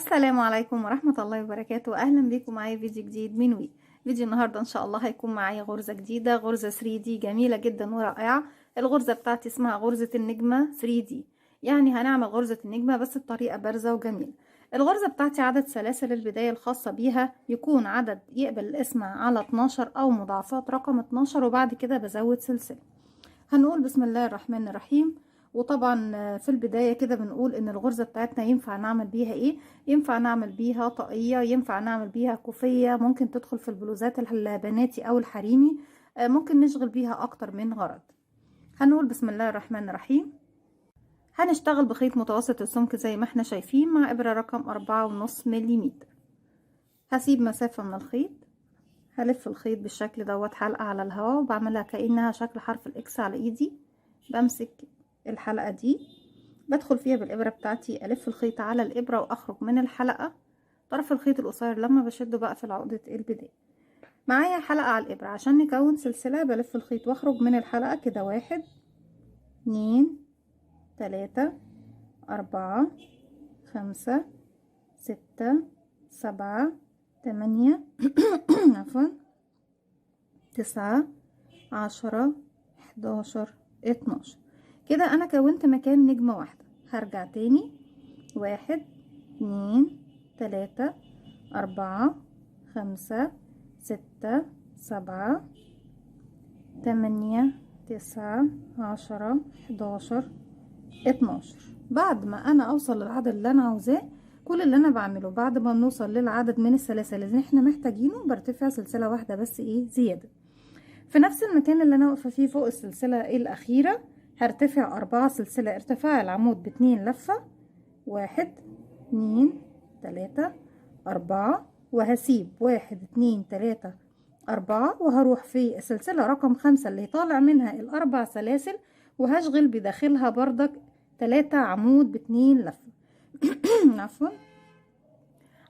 السلام عليكم ورحمة الله وبركاته. أهلا بكم معايا فيديو جديد من وي. فيديو النهاردة إن شاء الله هيكون معايا غرزة جديدة، غرزة 3D جميلة جدا ورائعة. الغرزة بتاعتي اسمها غرزة النجمة 3D، يعني هنعمل غرزة النجمة بس بطريقة بارزة وجميلة. الغرزة بتاعتي عدد سلاسل البداية الخاصة بيها يكون عدد يقبل القسمة على 12 أو مضاعفات رقم 12، وبعد كده بزود سلسلة. هنقول بسم الله الرحمن الرحيم. وطبعا في البداية كده بنقول ان الغرزة بتاعتنا ينفع نعمل بيها ايه؟ ينفع نعمل بيها طاقية، ينفع نعمل بيها كوفية، ممكن تدخل في البلوزات البناتي او الحريمي، ممكن نشغل بيها اكتر من غرض. هنقول بسم الله الرحمن الرحيم. هنشتغل بخيط متوسط السمك زي ما احنا شايفين مع ابرة رقم 4.5 ملم. هسيب مسافة من الخيط، هلف الخيط بالشكل دوت حلقة على الهواء وبعملها كأنها شكل حرف الاكس على ايدي. بمسك الحلقة دي بدخل فيها بالإبرة بتاعتي، ألف الخيط على الإبرة وأخرج من الحلقة. طرف الخيط القصير لما بشده بقى في عقدة البداية. معايا حلقة على الإبرة عشان نكون سلسلة، بلف الخيط وأخرج من الحلقة كده 1 2 3 4 5 6 7 8 عفوا 9 10 11 12. كده أنا كونت مكان نجمة واحدة. هرجع تاني 1 2 3 4 5 6 7 8 9 10 11 12. بعد ما انا اوصل للعدد اللي انا عاوزاه، كل اللي انا بعمله بعد ما نوصل للعدد من السلاسل اللي احنا محتاجينه برتفع سلسلة واحدة بس زيادة في نفس المكان اللي انا واقفة فيه فوق السلسلة الاخيرة. هرتفع 4 سلسلة ارتفاع العمود ب2 لفة، 1 2 3 4، وهسيب 1 2 3 4، وهروح في السلسلة رقم 5 اللي طالع منها الأربع سلاسل، وهشغل بداخلها بردك 3 عمود ب2 لفة. عفوا.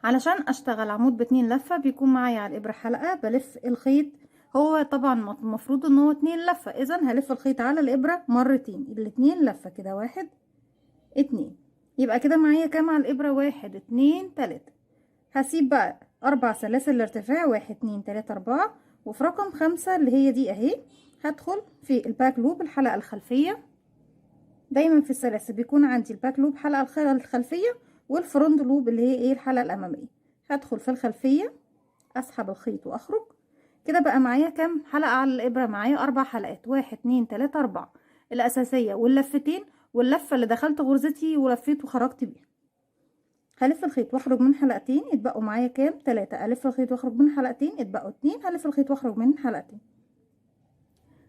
علشان اشتغل عمود ب2 لفة بيكون معايا على الإبرة حلقة بلف الخيط. هو طبعا المفروض ان هو 2 لفة، اذا هلف الخيط على الإبرة مرتين، الاتنين لفة كده 1 2. يبقى كده معايا كام على الإبرة؟ 1 2 3. هسيب بقى 4 سلاسل الارتفاع 1 2 3 4، وفي رقم 5 اللي هي دي اهي هدخل في الباك لوب الحلقة الخلفية. دايما في السلاسل بيكون عندي الباك لوب حلقة الخلفية، والفرونت لوب اللي هي ايه الحلقة الأمامية. هدخل في الخلفية، اسحب الخيط واخرج. كده بقى معايا كام حلقة على الإبرة؟ معايا 4 حلقات، 1 2 3 4 الأساسية واللفتين واللفة اللي دخلت غرزتي ولفيت وخرجت بيها. هلف الخيط واخرج من حلقتين، يتبقوا معايا كام؟ 3. الف الخيط واخرج من حلقتين، يتبقوا 2. هلف الخيط واخرج من حلقتين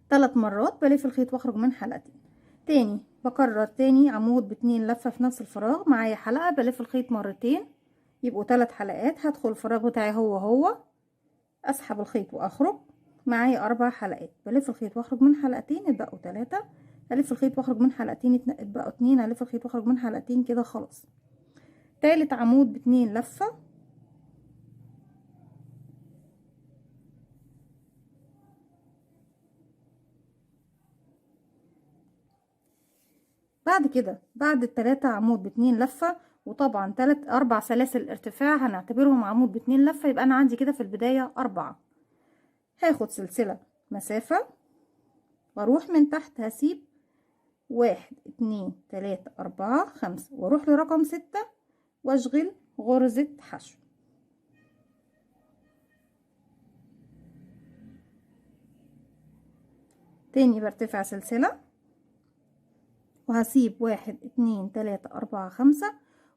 3 مرات. بلف الخيط واخرج من حلقتين تاني. بكرر تاني عمود ب2 لفة في نفس الفراغ. معايا حلقة بلف الخيط مرتين، يبقوا 3 حلقات. هدخل الفراغ بتاعي هو اسحب الخيط واخرج. معايا 4 حلقات، بلف الخيط واخرج من حلقتين، يتبقوا 3. الف الخيط واخرج من حلقتين، يتبقوا 2. الف الخيط واخرج من حلقتين كده خلاص. تالت عمود ب2 لفة. بعد كده بعد ال3 عمود ب2 لفة، وطبعا 4 سلاسل ارتفاع هنعتبرهم عمود ب2 لفة، يبقى انا عندي كده في البداية 4. هاخد سلسلة مسافة واروح من تحت، هسيب 1 2 3 4 5، واروح لرقم 6 واشغل غرزة حشو. تاني برتفع سلسلة وهسيب 1 2 3 4 5،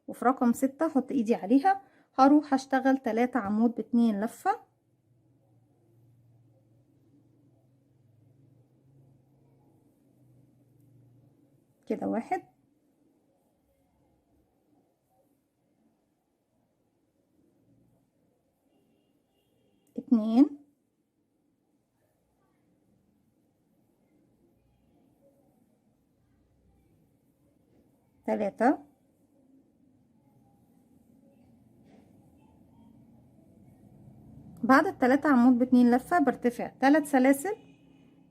وفي رقم 6 احط ايدي عليها، هروح اشتغل 3 عمود ب2 لفة. كده 1 2 3 بعد ال3 عمود ب2 لفة برتفع 3 سلاسل،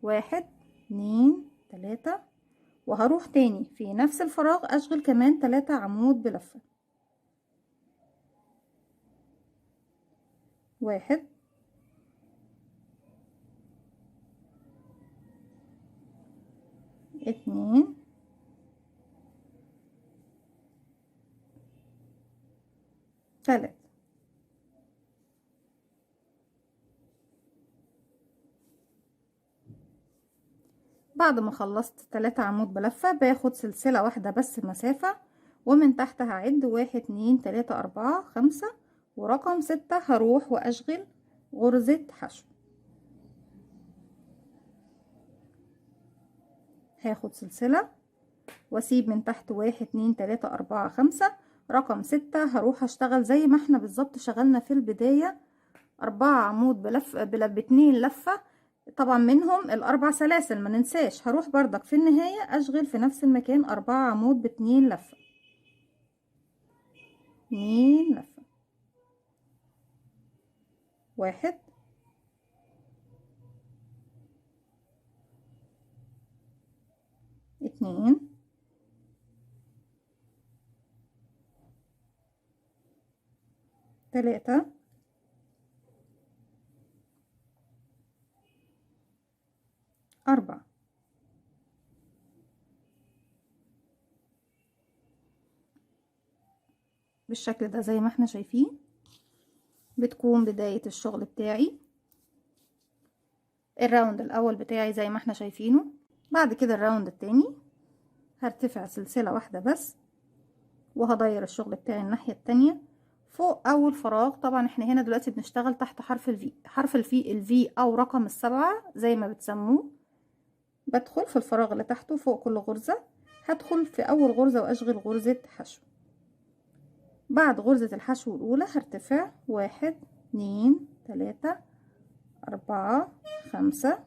1 2 3، وهروح تاني في نفس الفراغ اشغل كمان 3 عمود بلفة. 1 2 3. بعد ما خلصت 3 عمود بلفة باخد سلسلة واحدة بس مسافة، ومن تحت هعد 1 2 3 4 5، ورقم 6 هروح واشغل غرزة حشو. هاخد سلسلة واسيب من تحت 1 2 3 4 5، رقم 6 هروح اشتغل زي ما احنا بالظبط شغلنا في البداية 4 عمود ب2 لفة، طبعا منهم ال4 سلاسل ما ننساش. هروح بردك في النهاية اشغل في نفس المكان 4 عمود ب2 لفة، 2 لفة، 1 2 3 4. بالشكل ده زي ما احنا شايفين بتكون بداية الشغل بتاعي. الراوند الاول بتاعي زي ما احنا شايفينه. بعد كده الراوند التاني هرتفع سلسلة واحدة بس، وهدير الشغل بتاعي الناحية التانية فوق اول فراغ. طبعا احنا هنا دلوقتي بنشتغل تحت حرف الفي، حرف الفي او رقم ال7 زي ما بتسموه. بدخل في الفراغ اللي تحته فوق كل غرزة، هدخل في اول غرزة واشغل غرزة حشو. بعد غرزة الحشو الاولى هرتفع 1 2 3 4 5،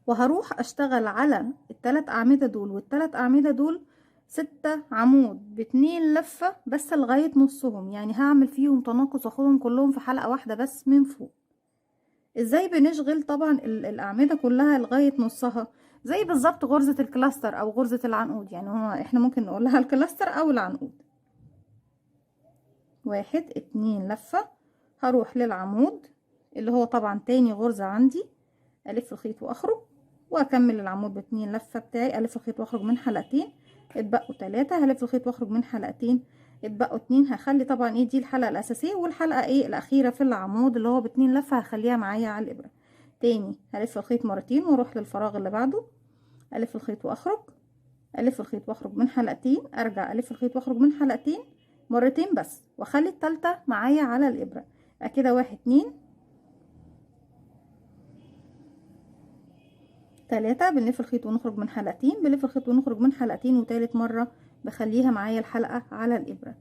وهروح اشتغل على ال3 اعمدة دول وال3 اعمدة دول 6 عمود ب2 لفة بس لغاية نصهم، يعني هعمل فيهم تناقص واخدهم كلهم في حلقة واحدة بس من فوق. ازاي بنشغل طبعا الاعمدة كلها لغاية نصها؟ زي بالظبط غرزة الكلاستر او غرزة العنقود، يعني هو احنا ممكن نقولها الكلاستر او العنقود. 1 2 لفة، هروح للعمود اللي هو طبعا تاني غرزة عندي، الف الخيط واخرج واكمل العمود ب2 لفة بتاعي، الف الخيط واخرج من حلقتين، اتبقوا 3، هلف الخيط واخرج من حلقتين، اتبقوا 2. هخلي طبعا ايه دي الحلقة الاساسية، والحلقة ايه الاخيرة في العمود اللي هو ب2 لفة هخليها معايا على الابرة. تاني هلف الخيط مرتين واروح للفراغ اللي بعده، الف الخيط واخرج، الف الخيط واخرج من حلقتين، ارجع الف الخيط واخرج من حلقتين مرتين بس، واخلي التالتة معايا على الابرة. كده 1 2 3، بنلف الخيط ونخرج من حلقتين، بنلف الخيط ونخرج من حلقتين، وتالت مرة بخليها معايا الحلقة على الإبرة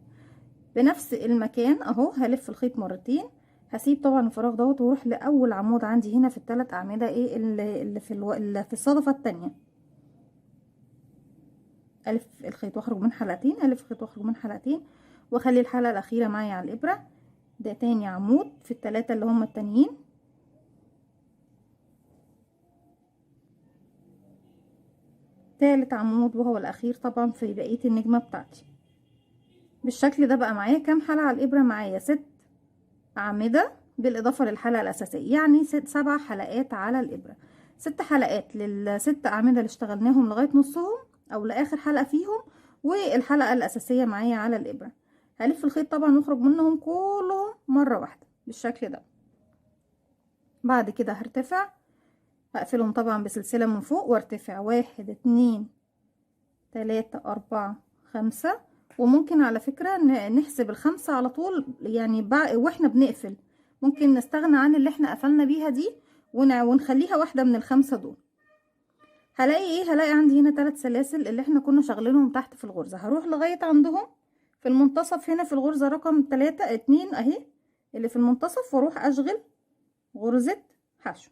بنفس المكان اهو. هلف الخيط مرتين، هسيب طبعا الفراغ دوت واروح لأول عمود عندي هنا في ال3 أعمدة ايه اللي في الصدفة التانية، ألف الخيط واخرج من حلقتين، ألف الخيط واخرج من حلقتين، واخلي الحلقة الأخيرة معايا على الإبرة. ده تاني عمود في ال3 اللي هما التانيين، تالت عمود وهو الأخير طبعا في بقية النجمة بتاعتي. بالشكل ده بقى معايا كام حلقة على الإبرة؟ معايا 6 أعمدة بالإضافة للحلقة الأساسية، يعني 7 حلقات على الإبرة. 6 حلقات لل6 أعمدة اللي اشتغلناهم لغاية نصهم أو لآخر حلقة فيهم، والحلقة الأساسية معايا على الإبرة. هلف الخيط طبعا واخرج منهم كلهم مرة واحدة بالشكل ده. بعد كده هرتفع، هقفلهم طبعا بسلسلة من فوق وارتفع 1 2 3 4 5. وممكن على فكرة نحسب ال5 على طول، يعني واحنا بنقفل ممكن نستغنى عن اللي احنا قفلنا بيها دي ونخليها واحدة من ال5 دول. هلاقي ايه؟ هلاقي عندي هنا 3 سلاسل اللي احنا كنا شغلينهم تحت في الغرزة. هروح لغاية عندهم في المنتصف هنا في الغرزة رقم 3 2 اهي اللي في المنتصف، واروح اشغل غرزة حشو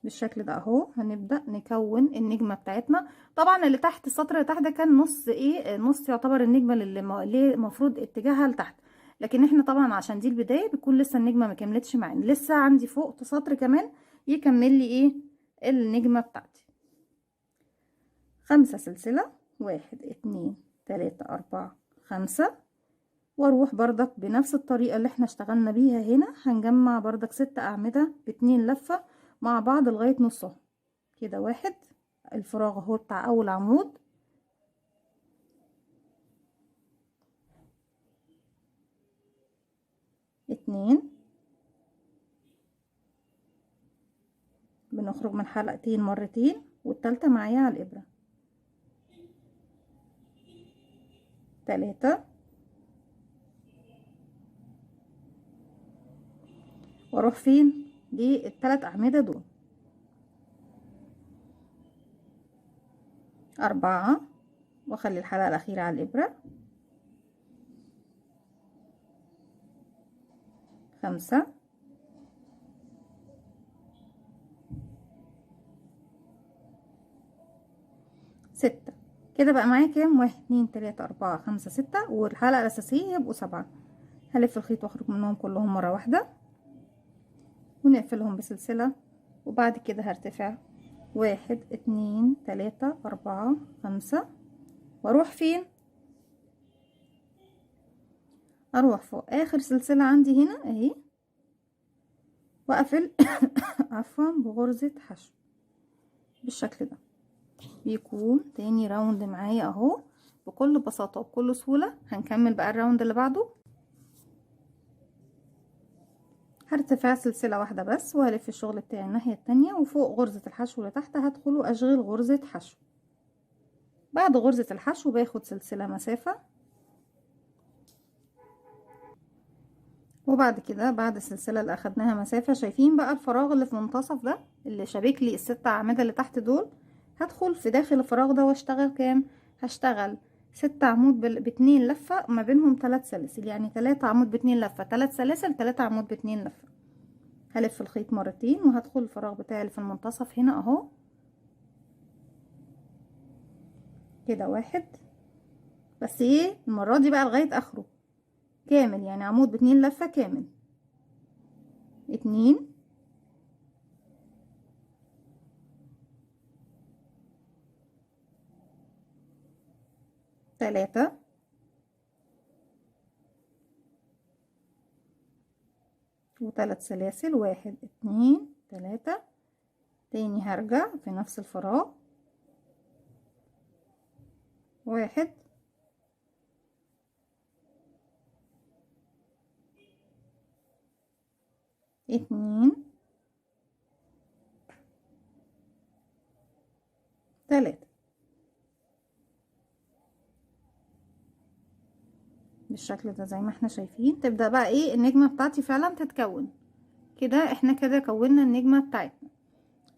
بالشكل ده اهو. هنبدأ نكون النجمة بتاعتنا. طبعا اللي تحت السطر اللي تحت ده كان نص ايه، نص يعتبر النجمة اللي المفروض اتجاهها لتحت، لكن احنا طبعا عشان دي البداية بيكون لسه النجمة ما كملتش معانا، لسه عندي فوق سطر كمان يكمل لي ايه النجمة بتاعتي. 5 سلسلة، 1 2 3 4 5، واروح بردك بنفس الطريقة اللي احنا اشتغلنا بيها هنا، هنجمع بردك 6 اعمدة ب2 لفة مع بعض لغاية نصها كده. واحد، الفراغ اهو بتاع اول عمود، اتنين، بنخرج من حلقتين مرتين، والتالتة معايا على الابرة، تلاتة، واروح فين للتلات اعمدة دول، اربعة، واخلي الحلقة الاخيرة على الابرة، خمسة، ستة. كده بقى معايا كام؟ 1 2 3 4 5 6، والحلقة الأساسية يبقوا 7. هلف الخيط واخرج منهم كلهم مرة واحدة ونقفلهم بسلسلة، وبعد كده هرتفع 1 2 3 4 5، واروح فين؟ اروح فوق اخر سلسلة عندي هنا اهي، واقفل عفوا بغرزة حشو بالشكل ده. بيكون تاني راوند معايا اهو بكل بساطة وبكل سهولة. هنكمل بقى الراوند اللي بعده. هرتفع سلسلة واحدة بس، وهلف الشغل بتاعي الناحية التانية، وفوق غرزة الحشو اللي تحت هدخل واشغل غرزة حشو. بعد غرزة الحشو باخد سلسلة مسافة، وبعد كده بعد السلسلة اللي اخدناها مسافة، شايفين بقى الفراغ اللي في منتصف ده اللي شابك لي ال6 اعمدة اللي تحت دول؟ هدخل في داخل الفراغ ده واشتغل كام؟ هشتغل 6 عمود ب2 لفة ما بينهم 3 سلاسل، يعني 3 عمود ب2 لفة، 3 سلاسل، 3 عمود ب2 لفة. هلف الخيط مرتين وهدخل الفراغ بتاعي اللي في المنتصف هنا اهو كده. واحد بس، ايه المرة دي بقى لغاية اخره كامل، يعني عمود ب2 لفة كامل. اتنين، تلاتة، وثلاث سلاسل، 1 2 3. تاني هرجع في نفس الفراغ، 1 2 3 بالشكل ده زي ما احنا شايفين. تبدأ بقى ايه النجمة بتاعتي فعلا تتكون كده. احنا كده كونا النجمة بتاعتنا.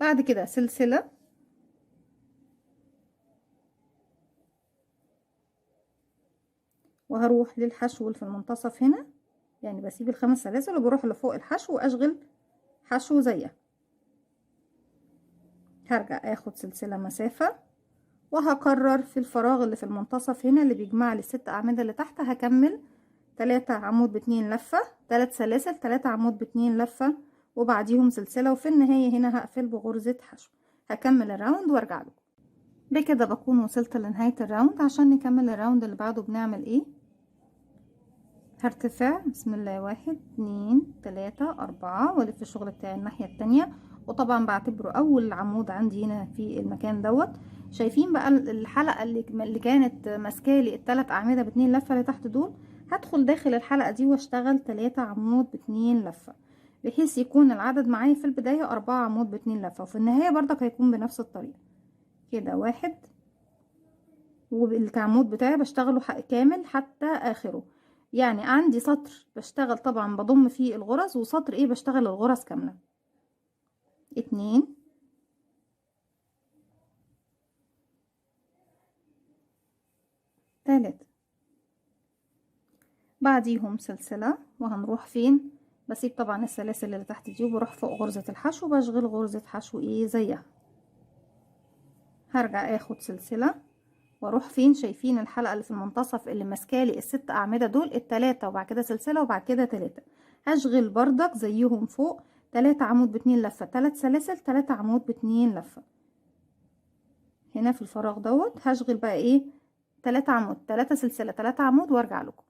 بعد كده سلسلة، وهروح للحشو اللي في المنتصف هنا، يعني بسيب ال5 سلاسل وبروح لفوق الحشو واشغل حشو زيها. هرجع اخد سلسلة مسافة، وهكرر في الفراغ اللي في المنتصف هنا اللي بيجمع لي ال6 اعمدة اللي تحت. هكمل 3 عمود ب2 لفة، 3 سلاسل، 3 عمود ب2 لفة، وبعديهم سلسلة، وفي النهاية هنا هقفل بغرزة حشو. هكمل الراوند وارجع لكم. بكده بكون وصلت لنهاية الراوند. عشان نكمل الراوند اللي بعده بنعمل ايه؟ هرتفع بسم الله 1 2 3 4، والف الشغل بتاعي الناحية التانية، وطبعا بعتبره اول عمود عندي هنا في المكان دوت. شايفين بقى الحلقة اللي كانت ماسكالي ال3 اعمدة ب2 لفة اللي تحت دول؟ هدخل داخل الحلقة دي واشتغل 3 عمود ب2 لفة، بحيث يكون العدد معايا في البداية 4 عمود ب2 لفة، وفي النهاية برضك هيكون بنفس الطريقة كده. 1، والعمود بتاعي بشتغله كامل حتى اخره. يعني عندي سطر بشتغل طبعا بضم فيه الغرز، وسطر ايه بشتغل الغرز كاملة. 2، 3، بعديهم سلسلة، وهنروح فين؟ بسيب طبعا السلاسل اللي تحت دي وبروح فوق غرزة الحشو، بشغل غرزة حشو ايه زيها. هرجع اخد سلسلة واروح فين؟ شايفين الحلقة اللي في المنتصف اللي ماسكالي ال6 اعمدة دول؟ ال3، وبعد كده سلسلة، وبعد كده 3. هشغل بردك زيهم فوق 3 عمود ب2 لفة، 3 سلاسل، 3 عمود ب2 لفة. هنا في الفراغ دوت هشغل بقى ايه 3 عمود، 3 سلسلة، 3 عمود، وارجع لكم.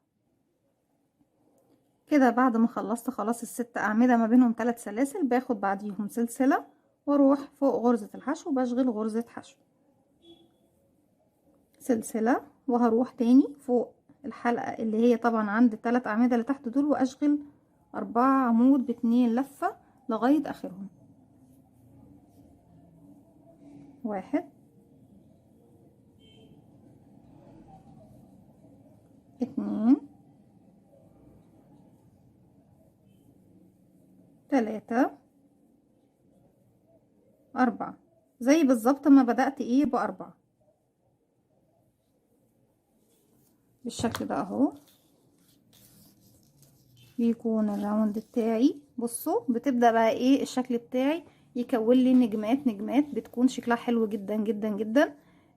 كده بعد ما خلصت خلاص الست اعمدة ما بينهم 3 سلاسل، باخد بعديهم سلسلة واروح فوق غرزة الحشو بشغل غرزة حشو، سلسلة، وهروح تاني فوق الحلقة اللي هي طبعا عند ال3 اعمدة اللي تحت دول، واشغل 4 عمود ب2 لفة لغاية اخرهم. 1 2 3 4 زي بالظبط ما بدأت ايه ب4 بالشكل ده اهو. بيكون الراوند بتاعي، بصوا بتبدأ بقى ايه الشكل بتاعي يكون لي نجمات بتكون شكلها حلو جدا جدا جدا.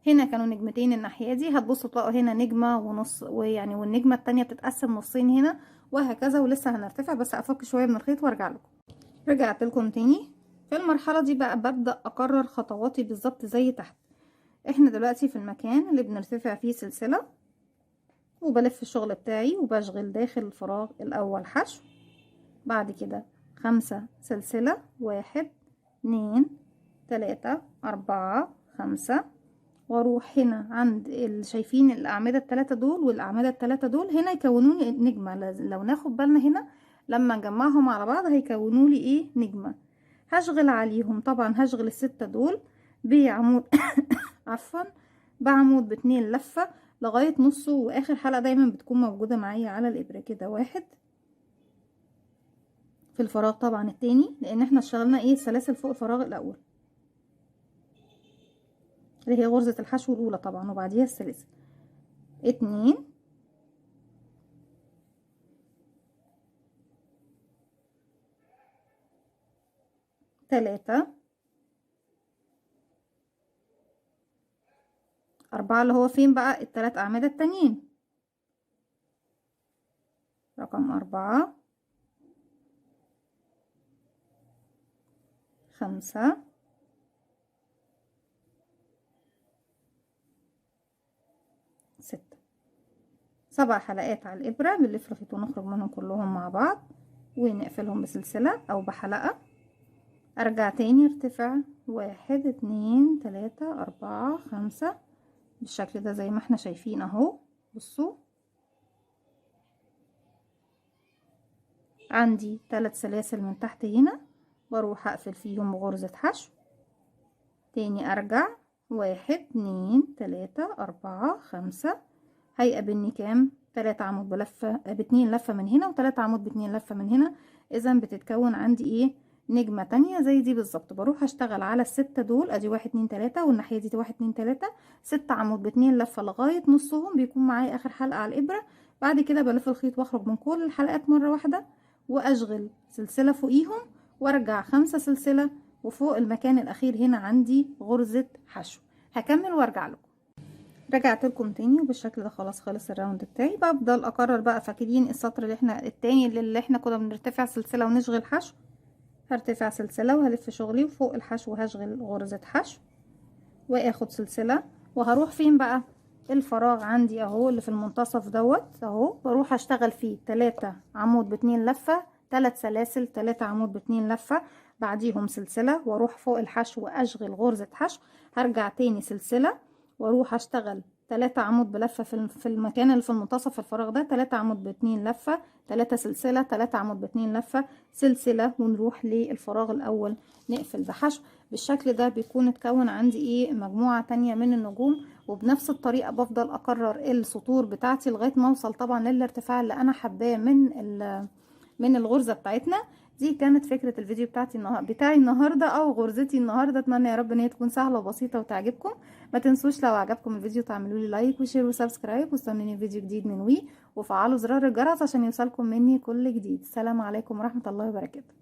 هنا كانوا نجمتين الناحية دي، هتبصوا تلاقوا هنا نجمة ونص، ويعني والنجمة التانية بتتقسم نصين هنا وهكذا، ولسه هنرتفع. بس افك شوية من الخيط وارجع لكم. رجعت لكم تاني. في المرحلة دي بقى ببدأ اكرر خطواتي بالظبط زي تحت. احنا دلوقتي في المكان اللي بنرتفع فيه سلسلة، وبلف الشغل بتاعي وبشغل داخل الفراغ الاول حشو، بعد كده 5 سلسلة، 1 2 3 4 5، واروح هنا عند شايفين الاعمدة ال3 دول والاعمدة ال3 دول هنا يكونوا لي نجمة. لو ناخد بالنا هنا لما نجمعهم على بعض هيكونوا لي ايه نجمة. هشغل عليهم طبعا، هشغل ال6 دول بعمود عفوا بعمود ب2 لفة لغاية نصه، واخر حلقة دايما بتكون موجودة معايا على الابرة كده. 1 في الفراغ طبعا التاني، لان احنا اشتغلنا ايه سلاسل فوق الفراغ الاول اللي هي غرزة الحشو الاولى طبعا، وبعديها السلاسل. 2 3 4 اللي هو فين بقى ال3 اعمدة التانيين. رقم 4 5 6 7 حلقات على الابرة بنلف الخيط ونخرج منهم كلهم مع بعض ونقفلهم بسلسلة او بحلقة. ارجع تاني ارتفع 1 2 3 4 5 بالشكل ده زي ما احنا شايفين اهو. بصوا عندي 3 سلاسل من تحت هنا، واروح اقفل فيهم بغرزة حشو. تاني ارجع 1 2 3 4 5، هيقابلني كام 3 عمود بلفة ب2 لفة من هنا و3 عمود ب2 لفة من هنا. اذا بتتكون عندي ايه نجمة تانية زي دي بالظبط. بروح اشتغل على ال6 دول، ادي 1 2 3 والناحية دي 1 2 3، 6 عمود ب2 لفة لغاية نصهم بيكون معايا اخر حلقة على الابرة. بعد كده بلف الخيط واخرج من كل الحلقات مرة واحدة واشغل سلسلة فوقيهم، وارجع 5 سلسلة، وفوق المكان الاخير هنا عندي غرزة حشو. هكمل وارجع لكم. رجعت لكم تاني وبالشكل ده خلاص خلص الراوند بتاعي. بفضل اكرر بقى، فاكرين السطر اللي احنا التاني اللي احنا كنا بنرتفع سلسلة ونشغل حشو، هرتفع سلسلة وهلف شغلي وفوق الحشو هشغل غرزة حشو واخد سلسلة. وهروح فين بقى الفراغ عندي اهو اللي في المنتصف دوت اهو، بروح اشتغل فيه 3 عمود ب2 لفة، 3 سلاسل، 3 عمود ب2 لفة، بعديهم سلسلة، واروح فوق الحشو واشغل غرزة حشو. هرجع تاني سلسلة واروح اشتغل 3 عمود بلفة في المكان اللي في المنتصف الفراغ ده، 3 عمود ب2 لفة، 3 سلسلة، 3 عمود ب2 لفة، سلسلة، ونروح للفراغ الاول نقفل بحشو. بالشكل ده بيكون اتكون عندي ايه مجموعة تانية من النجوم. وبنفس الطريقة بفضل اكرر السطور بتاعتي لغاية ما اوصل طبعا للارتفاع اللي انا حباه من الغرزة بتاعتنا دي. كانت فكرة الفيديو بتاعي النهاردة او غرزتي النهاردة. اتمنى يا رب ان هي تكون سهلة وبسيطة وتعجبكم. ما تنسوش لو عجبكم الفيديو تعملوا لي لايك وشير وسبسكرايب، واستنوني فيديو جديد من وفعلوا زرار الجرس عشان يوصلكم مني كل جديد. السلام عليكم ورحمة الله وبركاته.